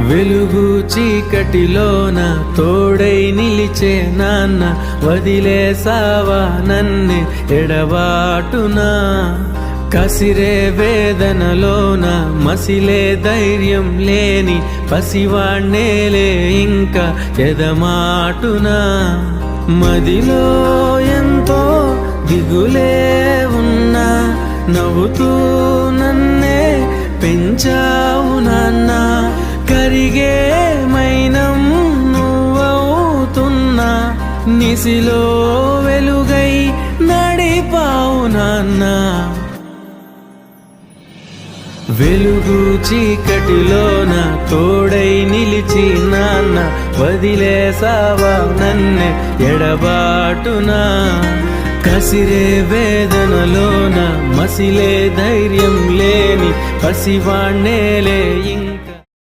వెలుగు చీకటిలోన తోడై నిలిచే నాన్న, వదిలేసావా నన్నే ఎడబాటునా. కసిరే వేదనలోన మసిలే ధైర్యం లేని పసివాణ్ణేలే ఇంకా ఎదమాటునా. మదిలో ఎంతో దిగులే ఉన్నా, నవ్వుతూ నన్నే పెంచావు నాన్న. కరిగే మైనం నువ్వవుతున్నా, నిసిలో వెలుగై నడిపావు నాన్న. వెలుగు చీకటిలోన తోడై నిలిచి నాన్న, వదిలేసావా నన్నే ఎడబాటునా. కసిరే వేదనలోన మసిలే ధైర్యం లేని పసివాణ్ణేలే